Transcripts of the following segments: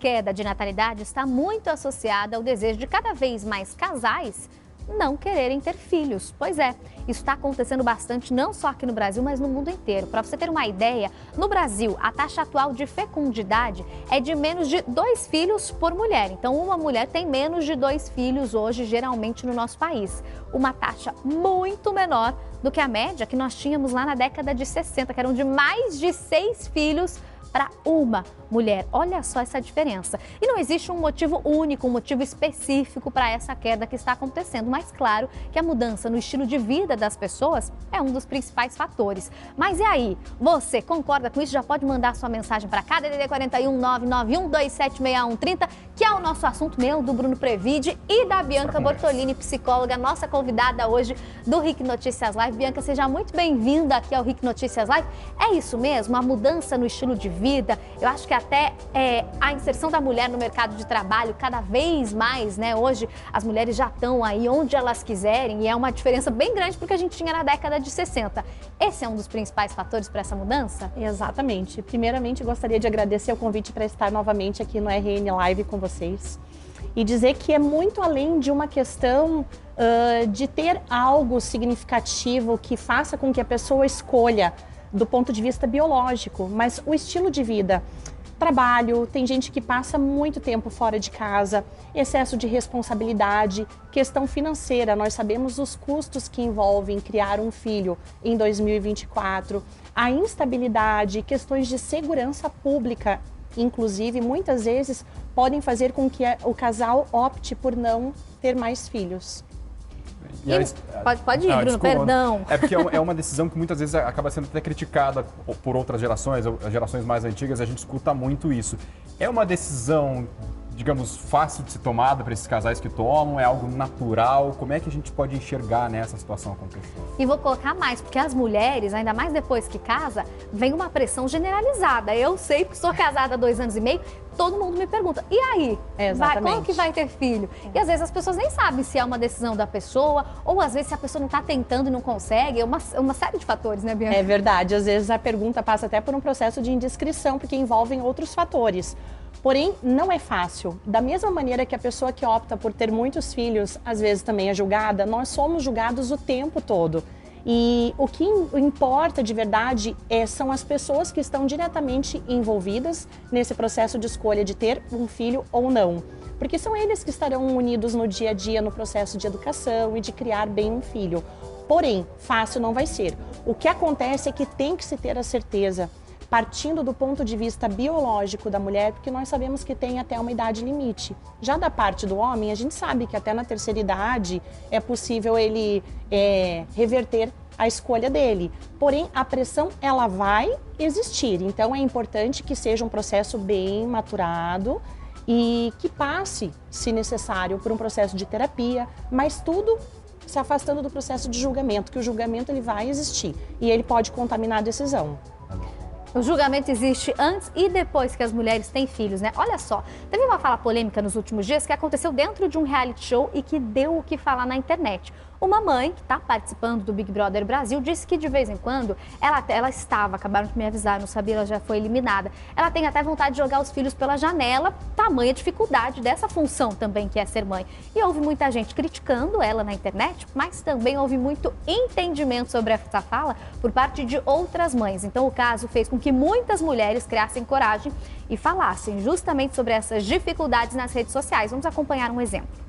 queda de natalidade está muito associada ao desejo de cada vez mais casais não quererem ter filhos. Pois é, isso está acontecendo bastante não só aqui no Brasil, mas no mundo inteiro. Para você ter uma ideia, no Brasil, a taxa atual de fecundidade é de menos de 2 filhos por mulher. Então, uma mulher tem menos de 2 filhos hoje, geralmente, no nosso país. Uma taxa muito menor do que a média que nós tínhamos lá na década de 60, que eram de mais de 6 filhos para uma mulher. Olha só essa diferença. E não existe um motivo único, um motivo específico para essa queda que está acontecendo, mas claro que a mudança no estilo de vida das pessoas é um dos principais fatores. Mas e aí? Você concorda com isso? Já pode mandar sua mensagem para cá, DDD 41 991 276130, que é o nosso assunto, meu, do Bruno Previde e da Bianca Bortolini, psicóloga, nossa convidada hoje do RIC Notícias Live. Bianca, seja muito bem-vinda aqui ao RIC Notícias Live. É isso mesmo, a mudança no estilo de vida, eu acho que até a inserção da mulher no mercado de trabalho cada vez mais, né? Hoje as mulheres já estão aí onde elas quiserem e é uma diferença bem grande porque a gente tinha na década de 60. Esse é um dos principais fatores para essa mudança? Exatamente. Primeiramente, gostaria de agradecer o convite para estar novamente aqui no RN Live com vocês e dizer que é muito além de uma questão de ter algo significativo que faça com que a pessoa escolha do ponto de vista biológico, mas o estilo de vida, trabalho, tem gente que passa muito tempo fora de casa, excesso de responsabilidade, questão financeira, nós sabemos os custos que envolvem criar um filho em 2024, a instabilidade, questões de segurança pública, inclusive, muitas vezes podem fazer com que o casal opte por não ter mais filhos. Pode ir, Bruno, desculpa, perdão. É porque é uma decisão que muitas vezes acaba sendo até criticada por outras gerações, as gerações mais antigas, a gente escuta muito isso. É uma decisão, digamos, fácil de ser tomada para esses casais que tomam? É algo natural? Como é que a gente pode enxergar nessa situação acontecendo? E vou colocar mais, porque as mulheres, ainda mais depois que casa, vem uma pressão generalizada. Eu sei que sou casada há 2 anos e meio, todo mundo me pergunta, e aí? Como que vai ter filho? E às vezes as pessoas nem sabem se é uma decisão da pessoa, ou às vezes se a pessoa não está tentando e não consegue, é uma série de fatores, né, Bianca? É verdade, às vezes a pergunta passa até por um processo de indiscrição, porque envolvem outros fatores. Porém, não é fácil. Da mesma maneira que a pessoa que opta por ter muitos filhos, às vezes também é julgada, nós somos julgados o tempo todo. E o que importa de verdade são as pessoas que estão diretamente envolvidas nesse processo de escolha de ter um filho ou não. Porque são eles que estarão unidos no dia a dia, no processo de educação e de criar bem um filho. Porém, fácil não vai ser. O que acontece é que tem que se ter a certeza, partindo do ponto de vista biológico da mulher, porque nós sabemos que tem até uma idade limite. Já da parte do homem, a gente sabe que até na terceira idade é possível ele reverter a escolha dele. Porém, a pressão, ela vai existir. Então, é importante que seja um processo bem maturado e que passe, se necessário, por um processo de terapia, mas tudo se afastando do processo de julgamento, que o julgamento ele vai existir e ele pode contaminar a decisão. O julgamento existe antes e depois que as mulheres têm filhos, né? Olha só, teve uma fala polêmica nos últimos dias que aconteceu dentro de um reality show e que deu o que falar na internet. Uma mãe que está participando do Big Brother Brasil disse que de vez em quando acabaram de me avisar, não sabia, ela já foi eliminada. Ela tem até vontade de jogar os filhos pela janela, tamanha dificuldade dessa função também que é ser mãe. E houve muita gente criticando ela na internet, mas também houve muito entendimento sobre essa fala por parte de outras mães. Então o caso fez com que muitas mulheres criassem coragem e falassem justamente sobre essas dificuldades nas redes sociais. Vamos acompanhar um exemplo.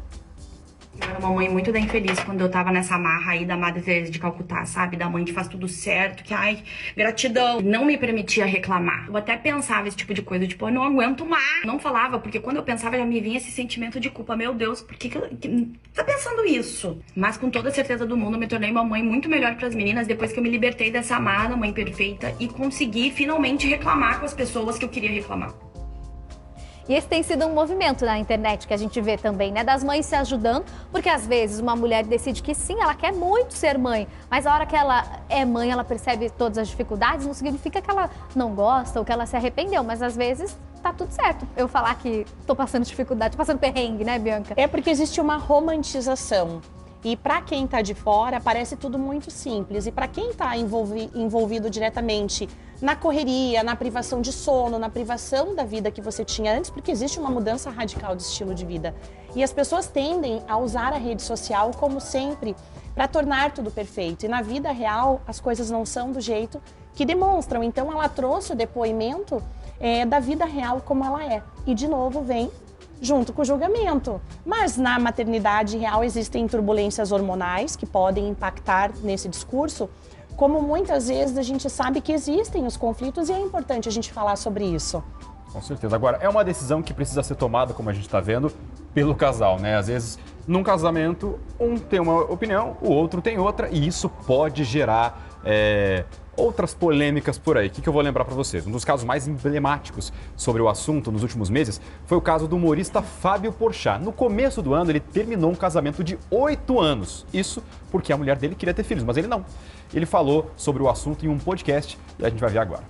Eu era uma mãe muito bem feliz quando eu tava nessa marra aí da Madre Teresa de Calcutá, sabe? Da mãe que faz tudo certo, que, ai, gratidão. Não me permitia reclamar. Eu até pensava esse tipo de coisa, tipo, eu não aguento mais. Não falava, porque quando eu pensava já me vinha esse sentimento de culpa. Meu Deus, por que tá pensando isso? Mas com toda a certeza do mundo, eu me tornei uma mãe muito melhor pras meninas depois que eu me libertei dessa marra da mãe perfeita e consegui finalmente reclamar com as pessoas que eu queria reclamar. E esse tem sido um movimento na internet que a gente vê também, né? Das mães se ajudando, porque às vezes uma mulher decide que sim, ela quer muito ser mãe, mas a hora que ela é mãe, ela percebe todas as dificuldades, não significa que ela não gosta ou que ela se arrependeu, mas às vezes tá tudo certo eu falar que tô passando dificuldade, tô passando perrengue, né, Bianca? É porque existe uma romantização. E para quem está de fora, parece tudo muito simples. E para quem está envolvido diretamente na correria, na privação de sono, na privação da vida que você tinha antes, porque existe uma mudança radical de estilo de vida. E as pessoas tendem a usar a rede social, como sempre, para tornar tudo perfeito. E na vida real, as coisas não são do jeito que demonstram. Então, ela trouxe o depoimento da vida real como ela é. E, de novo, vem junto com o julgamento. Mas na maternidade real existem turbulências hormonais que podem impactar nesse discurso, como muitas vezes a gente sabe que existem os conflitos e é importante a gente falar sobre isso. Com certeza. Agora, é uma decisão que precisa ser tomada, como a gente está vendo, pelo casal, né? Às vezes, num casamento, um tem uma opinião, o outro tem outra, e isso pode gerar outras polêmicas por aí. O que eu vou lembrar para vocês? Um dos casos mais emblemáticos sobre o assunto nos últimos meses foi o caso do humorista Fábio Porchat. No começo do ano, ele terminou um casamento de 8 anos. Isso porque a mulher dele queria ter filhos, mas ele não. Ele falou sobre o assunto em um podcast e a gente vai ver agora.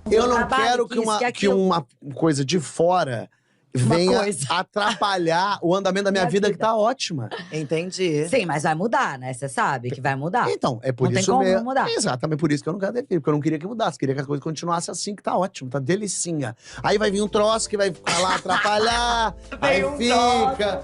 Eu não quero que uma coisa de fora venha atrapalhar o andamento da minha vida, que tá ótima. Entendi. Sim, mas vai mudar, né? Você sabe que vai mudar. Então, é por não isso tem como mesmo. não mudar. Exatamente por isso que eu não quero ter filho, porque eu não queria que mudasse, queria que a coisa continuasse assim, que tá ótimo, tá delicinha. Aí vai vir um troço que vai ficar lá atrapalhar, aí fica.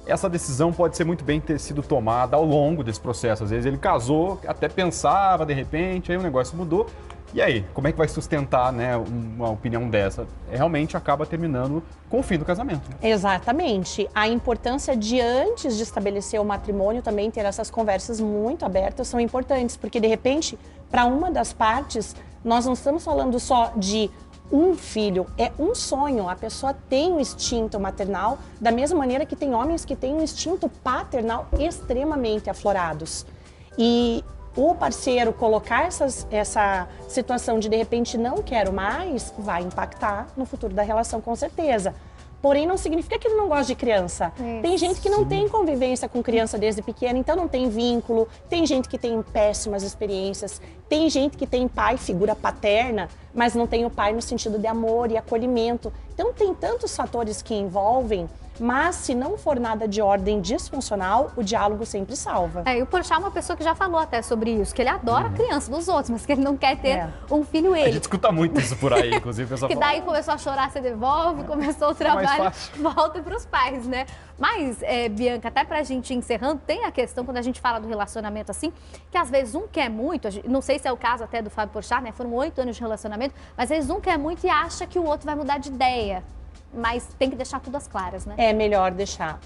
Essa decisão pode ser muito bem ter sido tomada ao longo desse processo. Às vezes ele casou, até pensava, de repente, aí o negócio mudou. E aí, como é que vai sustentar, né, uma opinião dessa? Realmente acaba terminando com o fim do casamento. Exatamente. A importância de, antes de estabelecer o matrimônio, também ter essas conversas muito abertas são importantes, porque de repente, para uma das partes, nós não estamos falando só de um filho, é um sonho. A pessoa tem um instinto maternal, da mesma maneira que tem homens que têm um instinto paternal extremamente aflorados. E o parceiro colocar essa situação de repente não quero mais, vai impactar no futuro da relação, com certeza. Porém, não significa que ele não gosta de criança. Tem gente que não tem convivência com criança desde pequena, então não tem vínculo. Tem gente que tem péssimas experiências. Tem gente que tem pai, figura paterna, mas não tem o pai no sentido de amor e acolhimento. Então, tem tantos fatores que envolvem, mas se não for nada de ordem disfuncional, o diálogo sempre salva. E o Porchat é uma pessoa que já falou até sobre isso, que ele adora a criança dos outros, mas que ele não quer ter um filho ele. A gente escuta muito isso por aí, inclusive. Que daí começou a chorar, você devolve, começou o trabalho, volta para os pais, né? Mas, Bianca, até pra gente ir encerrando, tem a questão, quando a gente fala do relacionamento assim, que às vezes um quer muito, não sei se é o caso até do Fábio Porchat, né? Foram 8 anos de relacionamento, mas às vezes um quer muito e acha que o outro vai mudar de ideia. Mas tem que deixar tudo às claras, né? É melhor deixar.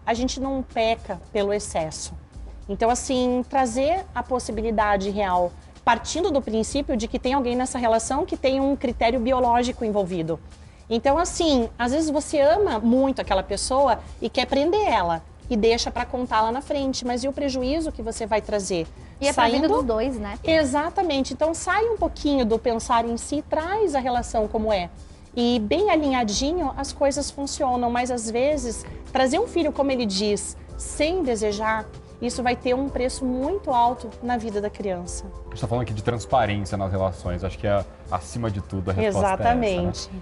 A gente não peca pelo excesso. Então, assim, trazer a possibilidade real, partindo do princípio de que tem alguém nessa relação que tem um critério biológico envolvido. Então, assim, às vezes você ama muito aquela pessoa e quer prender ela e deixa para contar lá na frente, mas e o prejuízo que você vai trazer? E é pra vida dos dois, né? Exatamente. Então, sai um pouquinho do pensar em si, traz a relação como é. E bem alinhadinho, as coisas funcionam, mas às vezes, trazer um filho, como ele diz, sem desejar, isso vai ter um preço muito alto na vida da criança. A gente está falando aqui de transparência nas relações, acho que é acima de tudo a resposta. Exatamente. É essa, né?